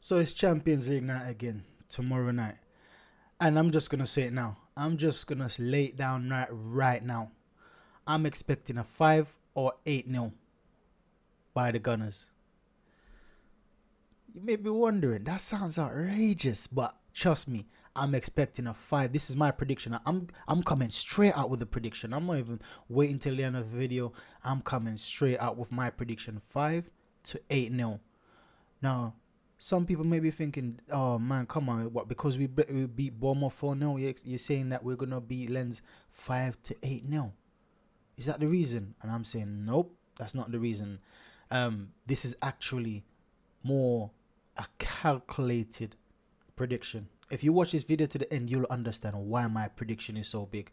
So it's Champions League night again tomorrow night. And I'm just going to say it now. I'm just going to lay it down right now. I'm expecting a 5 or 8-0 by the Gunners. You may be wondering, that sounds outrageous, but trust me, I'm expecting a 5. This is my prediction. I'm coming straight out with the prediction. I'm not even waiting till the end of the video. I'm coming straight out with my prediction, 5 to 8-0. Now, some people may be thinking, oh man, come on, what, because we beat Bournemouth 4-0, you're saying that we're going to beat Lens 5 to 8-0. Is that the reason? And I'm saying, nope, that's not the reason. This is actually more a calculated prediction. If you watch this video to the end, you'll understand why my prediction is so big.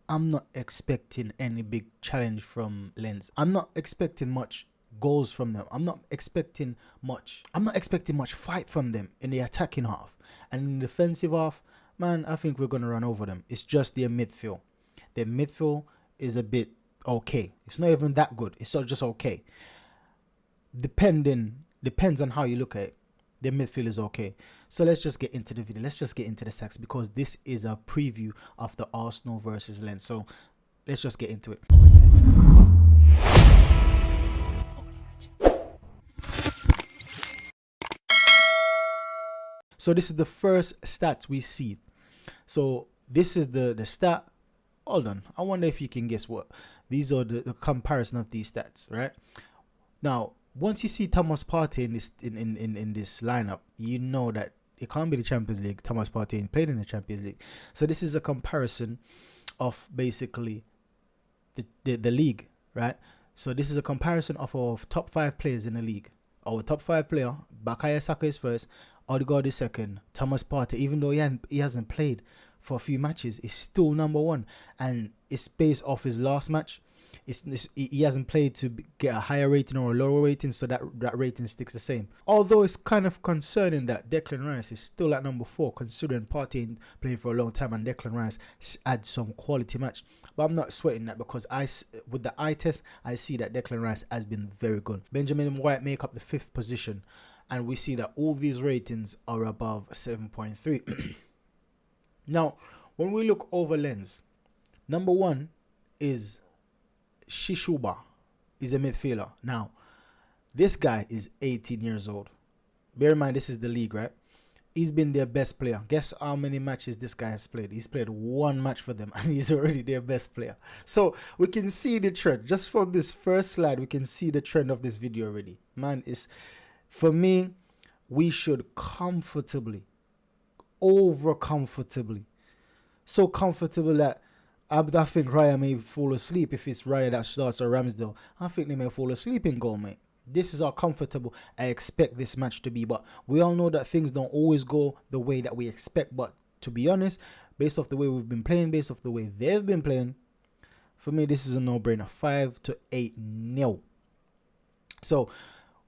I'm not expecting any big challenge from Lens. I'm not expecting much goals from them. I'm not expecting much fight from them in the attacking half. And in the defensive half, man, I think we're going to run over them. It's just their midfield. Their midfield is a bit okay. It's not even that good. It's just okay. Depends on how you look at it. Their midfield is okay. So let's just get into the video. Let's just get into the stats because this is a preview of the Arsenal versus Lens. So let's just get into it. So this is the first stats we see. So this is the stat. Hold on. I wonder if you can guess what. These are the comparison of these stats, right? Now, once you see Thomas Partey in this lineup, you know that it can't be the Champions League. Thomas Partey played in the Champions League. So this is a comparison of basically the league, right? So this is a comparison of our top 5 players in the league. Our top 5 player, Bukayo Saka is first, Odegaard is second, Thomas Partey, even though he hasn't played for a few matches, is still number 1. And it's based off his last match. He hasn't played to get a higher rating or a lower rating, so that rating sticks the same. Although it's kind of concerning that Declan Rice is still at number 4, considering Partey ain't playing for a long time and Declan Rice adds some quality match. But I'm not sweating that because with the eye test, I see that Declan Rice has been very good. Benjamin White make up the 5th position, and we see that all these ratings are above 7.3. Now, when we look over Lens, number 1 is Shishuba. Is a midfielder. Now, this guy is 18 years old. Bear in mind, this is the league, right? He's been their best player. Guess how many matches this guy has played? He's played 1 match for them, and he's already their best player. So we can see the trend. Just from this first slide, we can see the trend of this video already. Man, for me, we should comfortably, over comfortably, so comfortable that I think Raya may fall asleep if it's Raya that starts or Ramsdale. I think they may fall asleep in goal, mate. This is how comfortable I expect this match to be. But we all know that things don't always go the way that we expect. But to be honest, based off the way we've been playing, based off the way they've been playing, for me, this is a no-brainer. 5 to 8-0. So,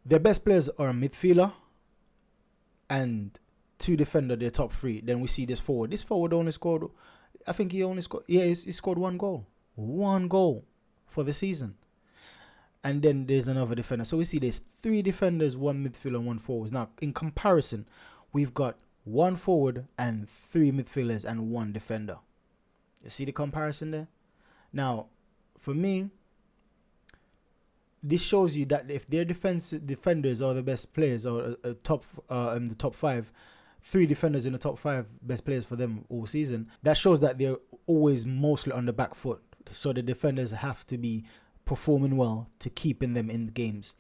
their best players are a midfielder and 2 defender, their top 3. Then we see this forward. This forward only scored... I think he only scored. Yeah, he scored 1 goal. 1 goal for the season. And then there's another defender. So we see there's 3 defenders, 1 midfielder, and 1 forward. Now, in comparison, we've got 1 forward and 3 midfielders and 1 defender. You see the comparison there? Now, for me, this shows you that if their defenders are the best players or the top 5. 3 defenders in the top 5 best players for them all season. That shows that they're always mostly on the back foot. So the defenders have to be performing well to keeping them in the games.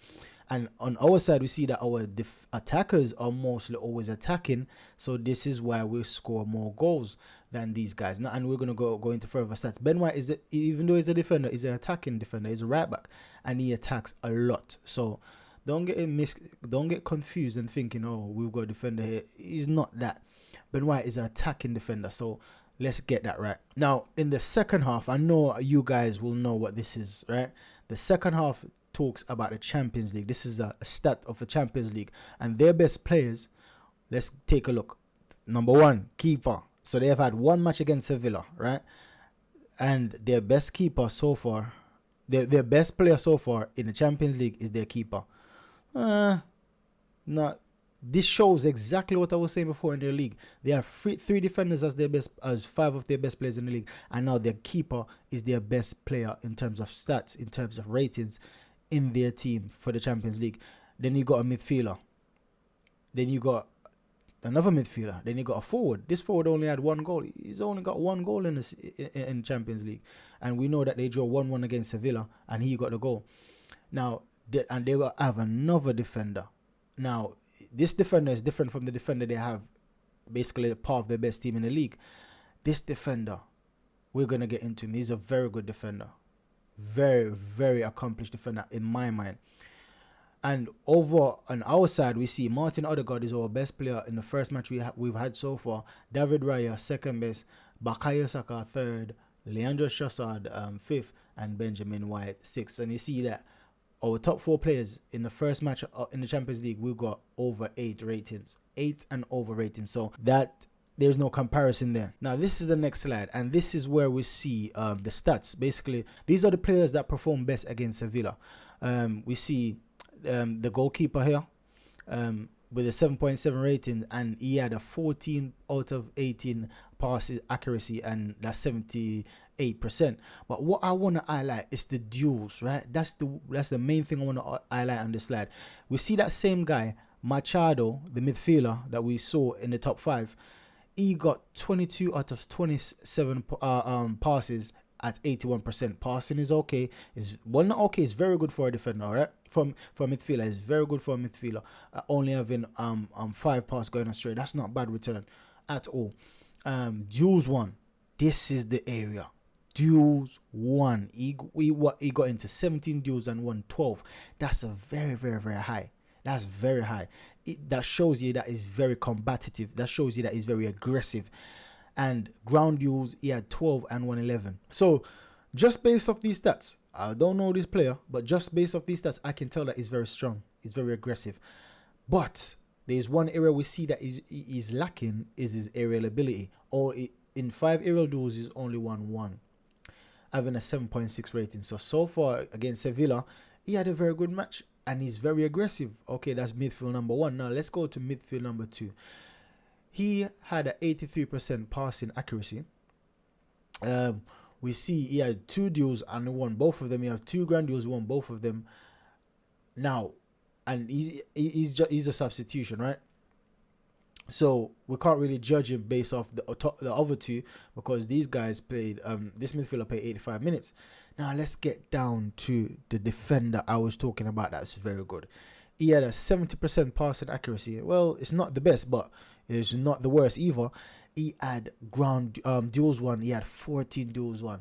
And on our side, we see that our attackers are mostly always attacking. So this is why we score more goals than these guys. Now, and we're going to go into further stats. Ben White, even though he's a defender, he's an attacking defender. He's a right back. And he attacks a lot. So... Don't get confused and thinking, oh, we've got a defender here. He's not that. Ben White is an attacking defender, so let's get that right. Now, in the second half, I know you guys will know what this is, right? The second half talks about the Champions League. This is a stat of the Champions League. And their best players, let's take a look. Number 1, keeper. So they have had 1 match against Sevilla, right? And their best keeper so far, their best player so far in the Champions League is their keeper. Not This shows exactly what I was saying before in their league. They have three defenders as their best, as five of their best players in the league, and now their keeper is their best player in terms of stats, in terms of ratings, in their team for the Champions League. Then you got a midfielder. Then you got another midfielder. Then you got a forward. This forward only had one goal. He's only got one goal in Champions League, and we know that they draw 1-1 against Sevilla, and he got the goal. Now, and they will have another defender. Now, this defender is different from the defender they have, basically part of the best team in the league. This defender, we're gonna get into him. He's a very good defender, very, very accomplished defender in my mind. And over on our side, we see Martin Odegaard is our best player in the first match we've had so far. David Raya, second best. Bukayo Saka, third. Leandro Trossard, fifth. And Benjamin White, sixth. And you see that our top four players in the first match in the Champions League, we've got over 8 ratings. 8 and over ratings. So that there's no comparison there. Now, this is the next slide. And this is where we see the stats. Basically, these are the players that perform best against Sevilla. We see the goalkeeper here with a 7.7 rating, and he had a 14 out of 18 passes accuracy, and that's 78%. But what I want to highlight is the duels, right? That's the main thing I want to highlight on this slide. We see that same guy, Machado, the midfielder that we saw in the top 5. He got 22 out of 27 passes at 81%. Passing is okay. Is well, not okay. It's very good for a defender, all right? For a midfielder, it's very good for a midfielder. Only having 5 passes going astray. That's not bad return at all. Duels 1. This is the area. Duels 1. He got into 17 duels and won 12. That's a very, very, very high. That's very high. That shows you that he's very combative. That shows you that he's very aggressive. And ground duels, he had 12 and 111. So just based off these stats, I don't know this player, but just based off these stats, I can tell that he's very strong. He's very aggressive. But there's one area we see that he's lacking is his aerial ability. In 5 aerial duels, he's only won 1, having a 7.6 rating. So far against Sevilla, he had a very good match and he's very aggressive. Okay, that's midfield number 1. Now let's go to midfield number 2. He had an 83% passing accuracy. We see he had 2 duels and won both of them. He had 2 grand duels, won both of them. Now, and he's a substitution, right? So we can't really judge him based off the other 2 because these guys played. This midfielder played 85 minutes. Now let's get down to the defender I was talking about. That's very good. He had a 70% passing accuracy. Well, it's not the best, but it's not the worst either. He had ground duels 1. He had 14 duels 1.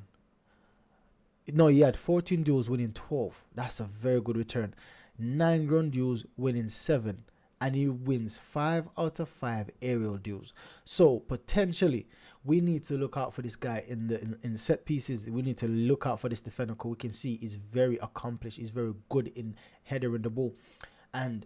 No, he had 14 duels winning 12. That's a very good return. 9 ground duels winning 7. And he wins 5 out of 5 aerial duels. So potentially, we need to look out for this guy in set pieces. We need to look out for this defender because we can see he's very accomplished. He's very good in headering the ball. And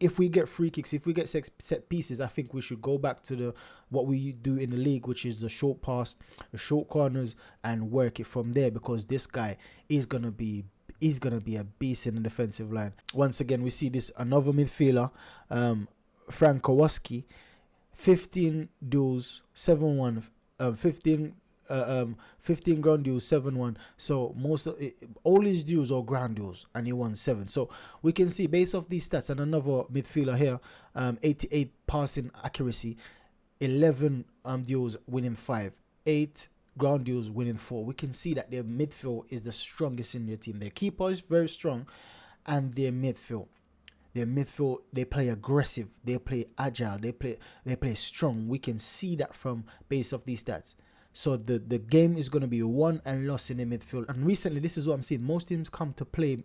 if we get free kicks, if we get set pieces, I think we should go back to what we do in the league, which is the short pass, the short corners, and work it from there. Because this guy is gonna be a beast in the defensive line. Once again, we see this another midfielder, Frank Kowalski, 15 duels, 7-1, 15 ground duels, 7-1. So most of all his duels are ground duels, and he won 7. So we can see based off these stats, and another midfielder here, 88 passing accuracy, 11 duels winning 5, 8 ground duels winning 4. We can see that their midfield is the strongest in their team. Their keeper is very strong, and their midfield, they play aggressive, they play agile, they play strong. We can see that from based off these stats. So the game is going to be won and lost in the midfield. And recently, this is what I'm seeing. Most teams come to play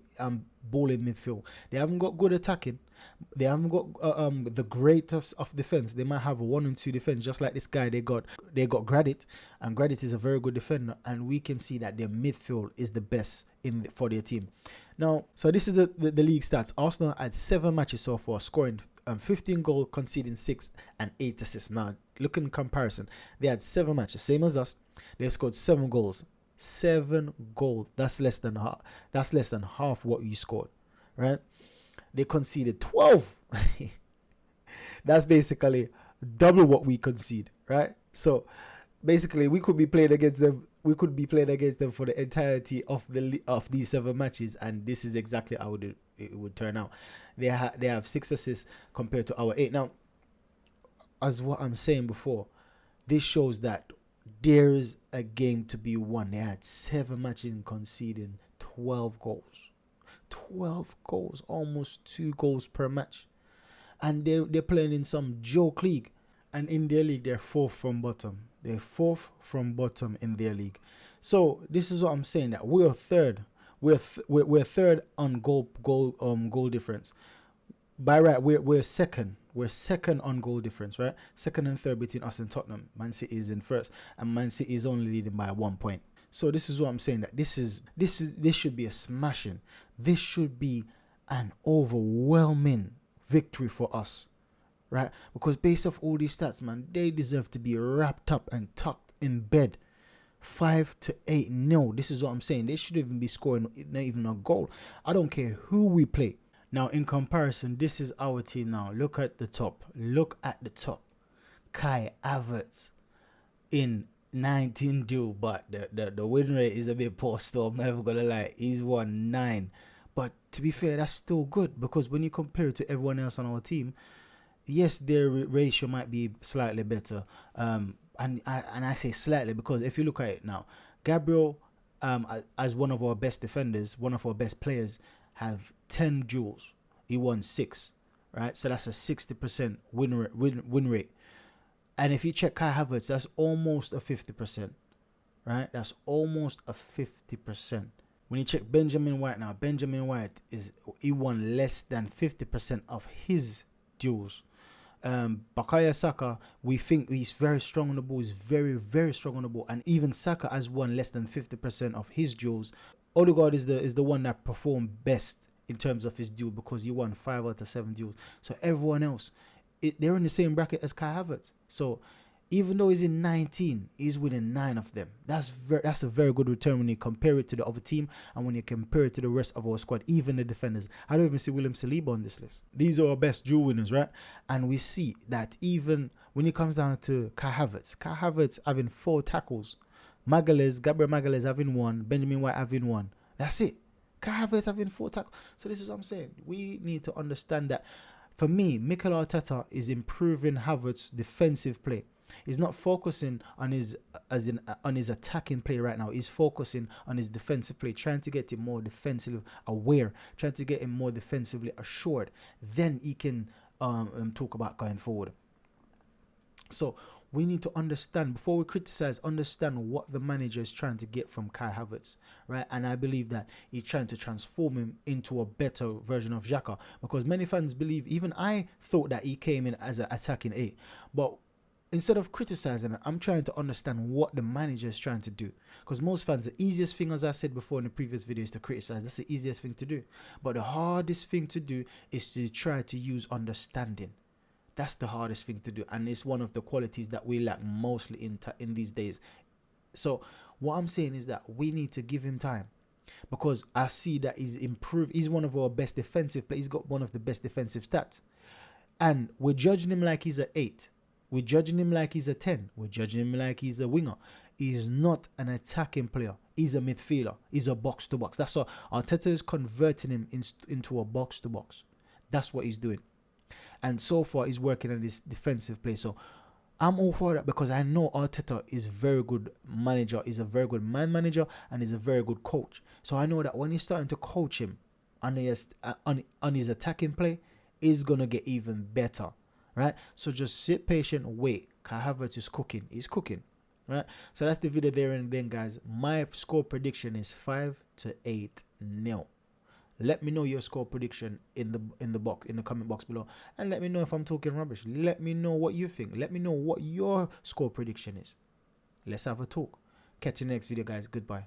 ball in midfield. They haven't got good attacking. They haven't got the greatest of defense. They might have 1 and 2 defense, just like this guy. They got Gradit, and Gradit is a very good defender. And we can see that their midfield is the best for their team. Now, so this is the league stats. Arsenal had 7 matches so far, scoring 15 goals, conceding 6 and 8 assists. Now, look in comparison. They had 7 matches, same as us. They scored 7 goals. 7 goals. That's less than half. That's less than half what you scored, right? They conceded 12. That's basically double what we concede, right? So basically, we could be playing against them. We could be playing against them for the entirety of of these 7 matches, and this is exactly how it would turn out. They have 6 assists compared to our 8. Now, as what I'm saying before, this shows that there's a game to be won. They had 7 matches and conceding 12 goals. 12 goals, almost 2 goals per match. And they're playing in some joke league. And in their league, they're fourth from bottom. They're fourth from bottom in their league. So this is what I'm saying, that we're third. We're third on goal difference. By right, we're second. We're second on goal difference, right? Second and third between us and Tottenham. Man City is in first, and Man City is only leading by 1 point. So this is what I'm saying, that this should be a smashing. This should be an overwhelming victory for us, right? Because based off all these stats, man, they deserve to be wrapped up and tucked in bed. 5-8. No, this is what I'm saying. They should even be scoring not even a goal. I don't care who we play. Now, in comparison, this is our team now. Look at the top. Look at the top. Kai Havertz in 19 duel, but the win rate is a bit poor still. I'm never going to lie. He's won 9. But to be fair, that's still good, because when you compare it to everyone else on our team, yes, their ratio might be slightly better. And I say slightly because if you look at it now, Gabriel, as one of our best defenders, one of our best players, have 10 duels. He won 6, right? So that's a 60% win rate. And if you check Kai Havertz, that's almost a 50%, right? That's almost a 50%. When you check Benjamin White now, Benjamin White he won less than 50% of his duels. Bukayo Saka, we think he's very strong on the ball. He's very, very strong on the ball. And even Saka has won less than 50% of his duels. Odegaard is the one that performed best in terms of his duel, because he won 5 out of 7 duels. So everyone else, they're in the same bracket as Kai Havertz. So even though he's in 19, he's winning 9 of them. That's a very good return when you compare it to the other team and when you compare it to the rest of our squad, even the defenders. I don't even see William Saliba on this list. These are our best duel winners, right? And we see that even when it comes down to Kai Havertz having 4 tackles, Gabriel Magalhaes having 1, Benjamin White having 1. That's it. Kai Havertz having 4 tackles. So this is what I'm saying. We need to understand that, for me, Mikel Arteta is improving Havertz's defensive play. He's not focusing on his attacking play right now. He's focusing on his defensive play, trying to get him more defensively aware, trying to get him more defensively assured. Then he can talk about going forward. So we need to understand, before we criticize, understand what the manager is trying to get from Kai Havertz, right? And I believe that he's trying to transform him into a better version of Xhaka, because many fans believe, even I thought that he came in as an attacking 8, but instead of criticizing it, I'm trying to understand what the manager is trying to do. Because most fans, the easiest thing, as I said before in the previous video, is to criticize. That's the easiest thing to do. But the hardest thing to do is to try to use understanding. That's the hardest thing to do. And it's one of the qualities that we lack mostly in these days. So what I'm saying is that we need to give him time. Because I see that he's improved. He's one of our best defensive players. He's got one of the best defensive stats. And we're judging him like he's an 8. We're judging him like he's a 10. We're judging him like he's a winger. He's not an attacking player. He's a midfielder. He's a box-to-box. That's what Arteta is converting him into a box-to-box. That's what he's doing. And so far, he's working on this defensive play. So I'm all for that, because I know Arteta is a very good manager. He's a very good man manager, and he's a very good coach. So I know that when you're starting to coach him on his attacking play, he's going to get even better. Right? So just sit patient, wait. Kai Havertz is cooking. He's cooking. Right? So that's the video there and then, guys. My score prediction is 5-8-0. Let me know your score prediction in the comment box below. And let me know if I'm talking rubbish. Let me know what you think. Let me know what your score prediction is. Let's have a talk. Catch you next video, guys. Goodbye.